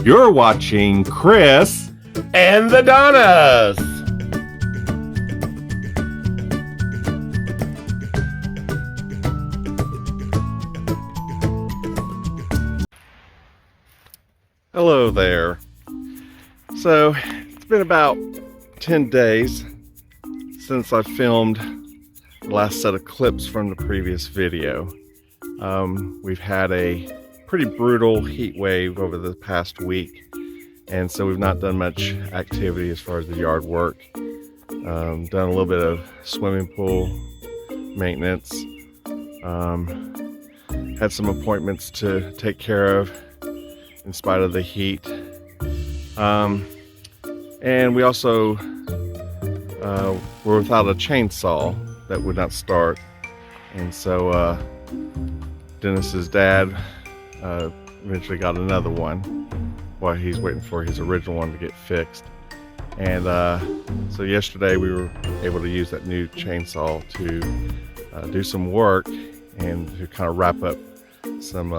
You're watching Chris and the Donnas. Hello there. So it's been about 10 days since I filmed the last set of clips from the previous video. We've had a pretty brutal heat wave over the past week, and so we've not done much activity as far as the yard work. Done a little bit of swimming pool maintenance. Had some appointments to take care of in spite of the heat. And we also were without a chainsaw that would not start. And so Dennis's dad eventually got another one while he's waiting for his original one to get fixed. And so yesterday we were able to use that new chainsaw to do some work and to kind of wrap up some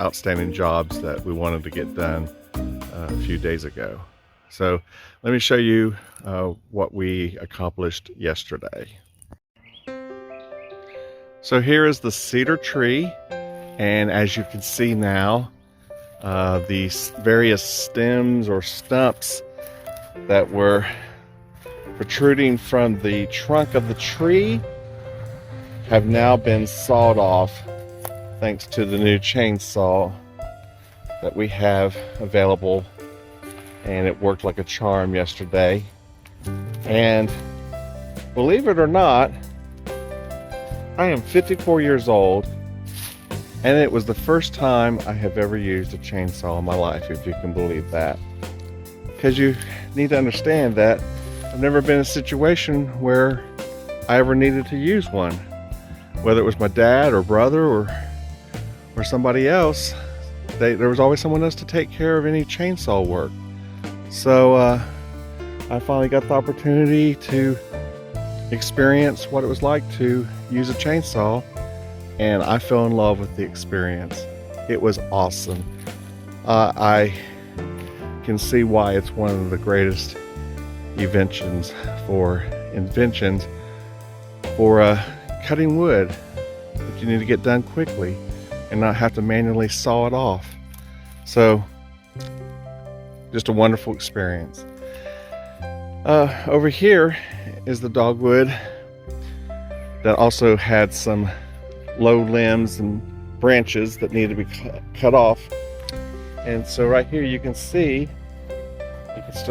outstanding jobs that we wanted to get done a few days ago. So let me show you what we accomplished yesterday. So here is the cedar tree, and as you can see now, these various stems or stumps that were protruding from the trunk of the tree have now been sawed off thanks to the new chainsaw that we have available, and it worked like a charm yesterday. And believe it or not, I am 54 years old, and it was the first time I have ever used a chainsaw in my life, if you can believe that. Because you need to understand that I've never been in a situation where I ever needed to use one. Whether it was my dad or brother or somebody else, there was always someone else to take care of any chainsaw work. So I finally got the opportunity to experience what it was like to use a chainsaw, and I fell in love with the experience. It was awesome. I can see why it's one of the greatest inventions for cutting wood that you need to get done quickly and not have to manually saw it off. So just a wonderful experience. Over here is the dogwood that also had some low limbs and branches that needed to be cut off. And so right here you can still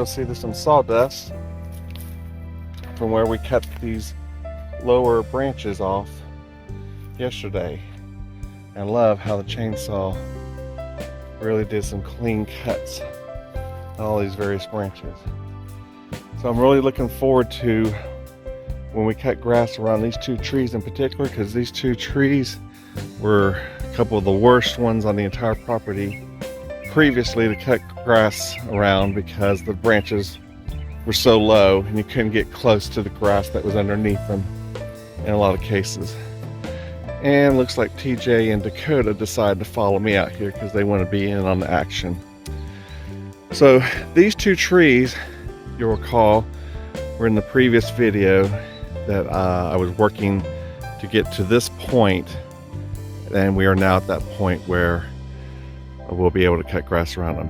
see there's some sawdust from where we cut these lower branches off yesterday. I love how the chainsaw really did some clean cuts on all these various branches. So I'm really looking forward to when we cut grass around these two trees in particular, because these two trees were a couple of the worst ones on the entire property previously to cut grass around, because the branches were so low and you couldn't get close to the grass that was underneath them in a lot of cases. And looks like TJ and Dakota decided to follow me out here because they want to be in on the action. So these two trees, you'll recall, were in the previous video that I was working to get to this point, and we are now at that point where we'll be able to cut grass around them.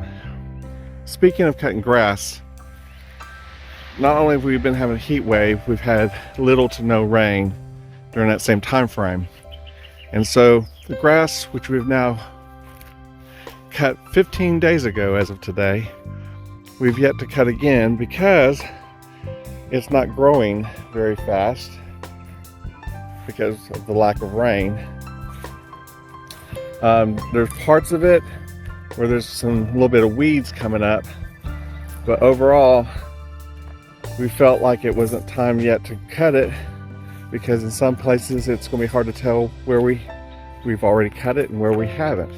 Speaking of cutting grass, not only have we been having a heat wave, we've had little to no rain during that same time frame. And so the grass, which we've now cut 15 days ago as of today, we've yet to cut again because it's not growing very fast because of the lack of rain. There's parts of it where there's a little bit of weeds coming up, but overall we felt like it wasn't time yet to cut it, because in some places it's going to be hard to tell where we've already cut it and where we haven't.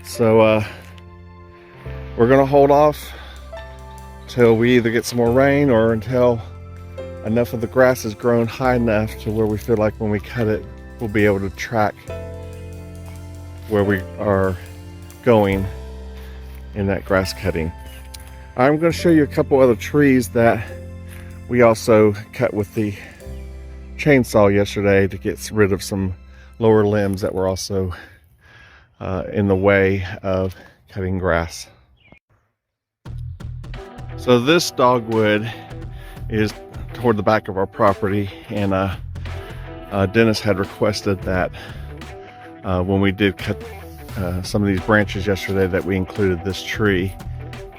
So we're going to hold off till we either get some more rain or until enough of the grass has grown high enough to where we feel like when we cut it, we'll be able to track where we are going in that grass cutting. I'm going to show you a couple other trees that we also cut with the chainsaw yesterday to get rid of some lower limbs that were also in the way of cutting grass. So this dogwood is toward the back of our property, and Dennis had requested that when we did cut some of these branches yesterday that we included this tree,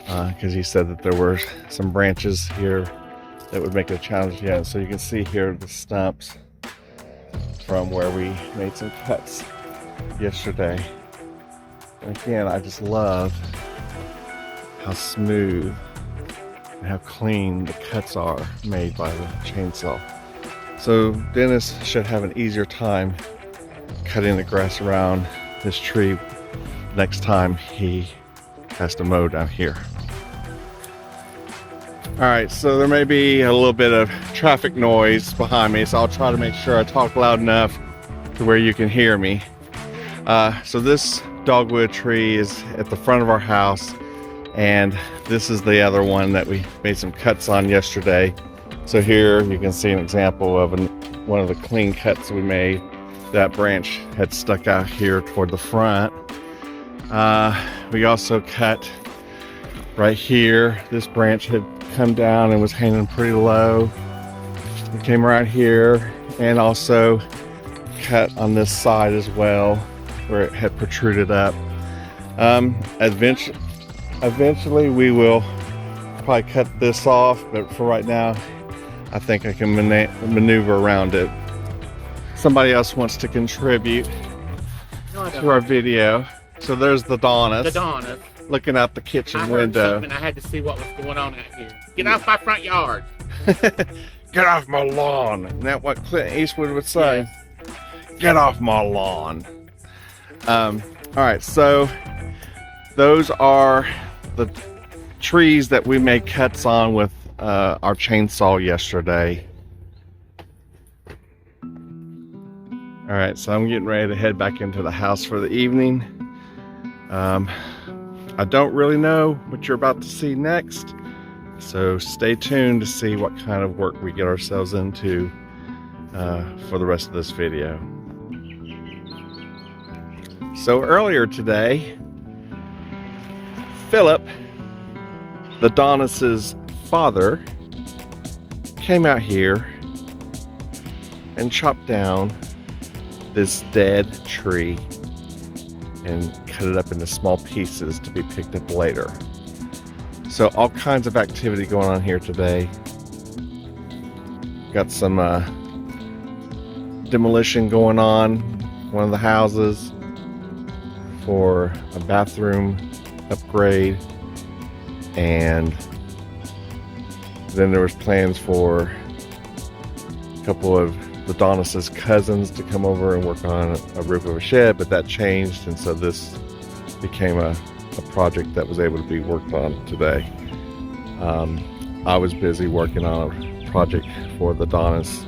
because he said that there were some branches here that would make it a challenge. Yeah, so you can see here the stumps from where we made some cuts yesterday. And again, I just love how smooth and how clean the cuts are made by the chainsaw. So Dennis should have an easier time cutting the grass around this tree next time he has to mow down here. Alright, so there may be a little bit of traffic noise behind me, so I'll try to make sure I talk loud enough to where you can hear me. So this dogwood tree is at the front of our house, and this is the other one that we made some cuts on yesterday. So here you can see an example of one of the clean cuts we made. That branch had stuck out here toward the front. We also cut right here. This branch had come down and was hanging pretty low. It came around here, and also cut on this side as well where it had protruded up. Eventually we will probably cut this off, but for right now I think I can maneuver around it. Somebody else wants to contribute to our video. So there's the Donnas. Looking out the kitchen window. I had to see what was going on out here. Get off my front yard. Get off my lawn. Isn't that what Clint Eastwood would say? Yes. Get off my lawn. All right, so those are the trees that we made cuts on with our chainsaw yesterday. All right, so I'm getting ready to head back into the house for the evening. I don't really know what you're about to see next, so stay tuned to see what kind of work we get ourselves into for the rest of this video. So earlier today, Philip, the Donnas' father, came out here and chopped down this dead tree and cut it up into small pieces to be picked up later. So all kinds of activity going on here today. Got some demolition going on one of the houses for a bathroom upgrade, and then there was plans for a couple of the Donnas' cousins to come over and work on a roof of a shed, but that changed, and so this became a project that was able to be worked on today. I was busy working on a project for the Donnas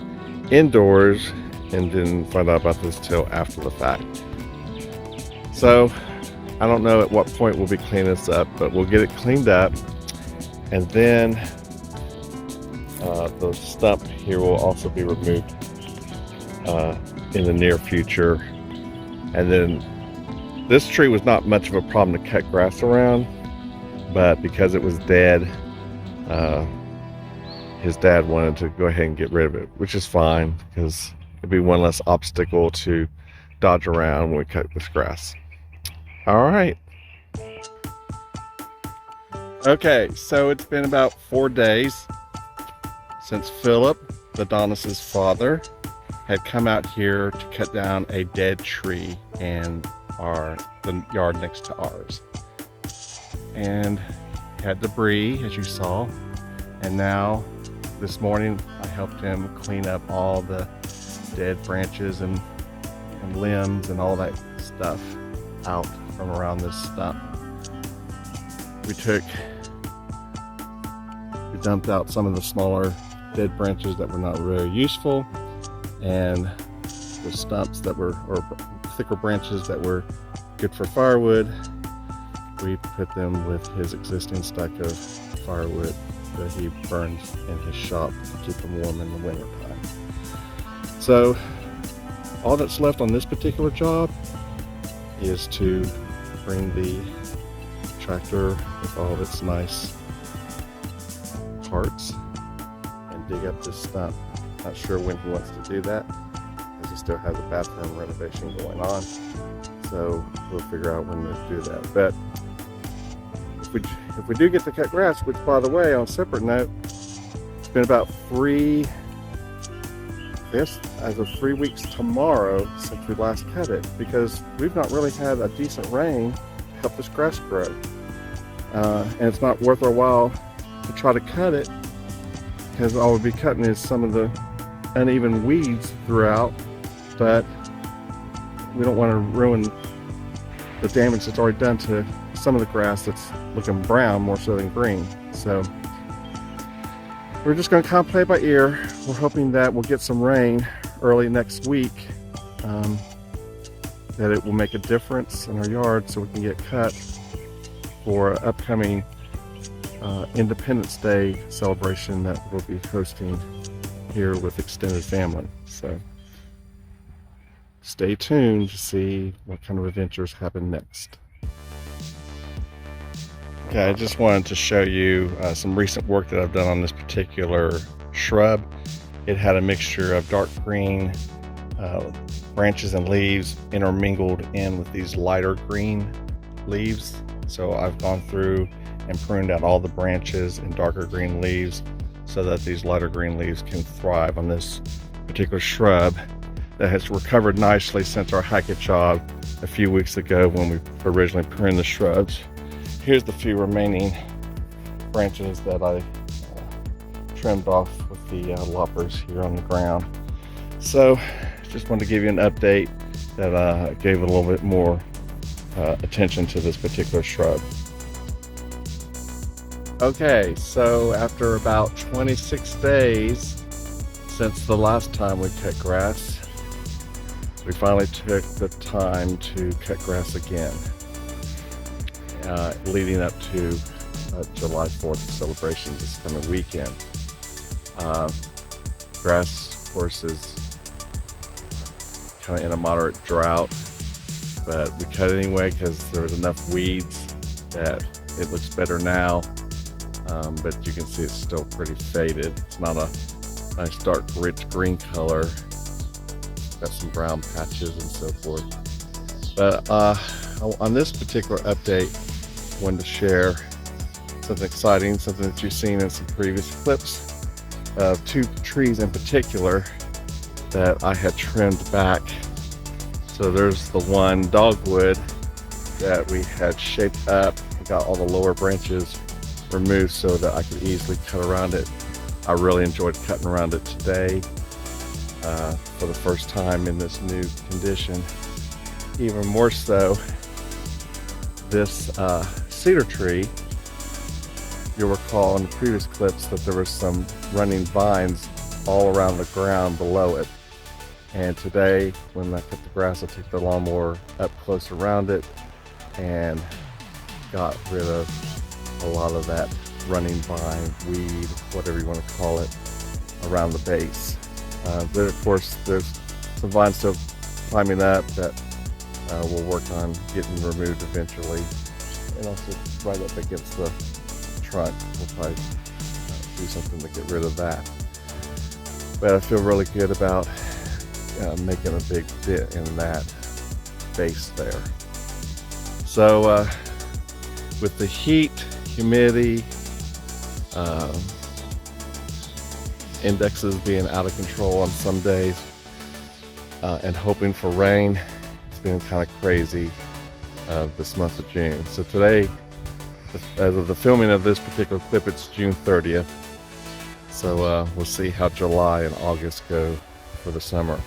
indoors and didn't find out about this till after the fact. So I don't know at what point we'll be cleaning this up, but we'll get it cleaned up, and then the stump here will also be removed in the near future. And then this tree was not much of a problem to cut grass around, but because it was dead, his dad wanted to go ahead and get rid of it, which is fine because it'd be one less obstacle to dodge around when we cut this grass. All right. Okay, so it's been about 4 days since Philip, the Donnas' father, had come out here to cut down a dead tree in the yard next to ours. And had debris, as you saw. And now, this morning, I helped him clean up all the dead branches and limbs and all that stuff out from around this stump. We dumped out some of the smaller dead branches that were not very useful, and the stumps that were, or thicker branches that were good for firewood, we put them with his existing stack of firewood that he burns in his shop to keep them warm in the winter time. So all that's left on this particular job is to bring the tractor with all of its nice parts and dig up this stump. Not sure when he wants to do that, because he still has a bathroom renovation going on. So we'll figure out when to do that. But if we do get to cut grass, which by the way, on a separate note, it's been about as of 3 weeks tomorrow since we last cut it, because we've not really had a decent rain to help this grass grow. And it's not worth our while to try to cut it, because all we'll be cutting is some of the uneven weeds throughout, but we don't want to ruin the damage that's already done to some of the grass that's looking brown more so than green. So we're just going to kind of play by ear. We're hoping that we'll get some rain early next week, that it will make a difference in our yard so we can get cut for an upcoming Independence Day celebration that we'll be hosting here with extended family. So stay tuned to see what kind of adventures happen next. Okay, I just wanted to show you some recent work that I've done on this particular shrub. It had a mixture of dark green branches and leaves intermingled in with these lighter green leaves. So I've gone through and pruned out all the branches and darker green leaves so that these lighter green leaves can thrive on this particular shrub that has recovered nicely since our hackett job a few weeks ago when we originally pruned the shrubs. Here's the few remaining branches that I trimmed off with the loppers here on the ground. So just wanted to give you an update that gave a little bit more attention to this particular shrub. Okay, so after about 26 days since the last time we cut grass, we finally took the time to cut grass again. Leading up to July 4th celebration this coming weekend. Grass, of course, is kind of in a moderate drought, but we cut it anyway because there was enough weeds that it looks better now, but you can see it's still pretty faded. It's not a nice dark rich green color. Got some brown patches and so forth. But on this particular update, wanted to share something exciting, something that you've seen in some previous clips of two trees in particular that I had trimmed back. So there's the one dogwood that we had shaped up, got all the lower branches removed so that I could easily cut around it. I really enjoyed cutting around it today for the first time in this new condition. Even more so, this cedar tree, you'll recall in the previous clips that there were some running vines all around the ground below it. And today, when I cut the grass, I took the lawnmower up close around it and got rid of a lot of that running vine, weed, whatever you want to call it, around the base. But of course, there's some vines still climbing up that we'll work on getting removed eventually. And also right up against the trunk, we'll probably do something to get rid of that. But I feel really good about making a big dent in that base there. So with the heat, humidity, indexes being out of control on some days, and hoping for rain, it's been kind of crazy this month of June. So today, as of the filming of this particular clip, it's June 30th. So we'll see how July and August go for the summer.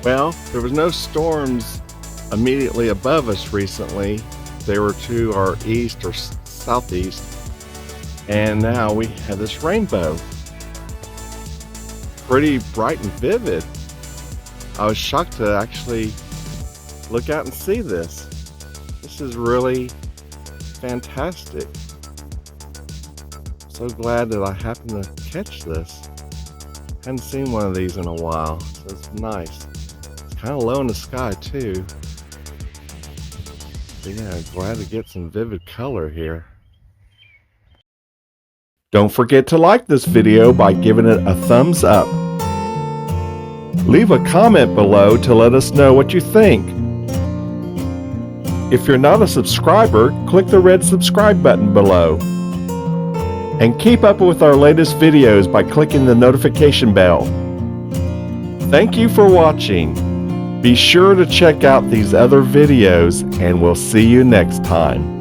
Well, there was no storms immediately above us recently. They were to our east or southeast, and now we have this rainbow. Pretty bright and vivid. I was shocked to actually look out and see this. This is really fantastic. So glad that I happened to catch this. Hadn't seen one of these in a while, so it's nice. It's kind of low in the sky too. But yeah, glad to get some vivid color here. Don't forget to like this video by giving it a thumbs up. Leave a comment below to let us know what you think. If you're not a subscriber, click the red subscribe button below. And keep up with our latest videos by clicking the notification bell. Thank you for watching. Be sure to check out these other videos, and we'll see you next time.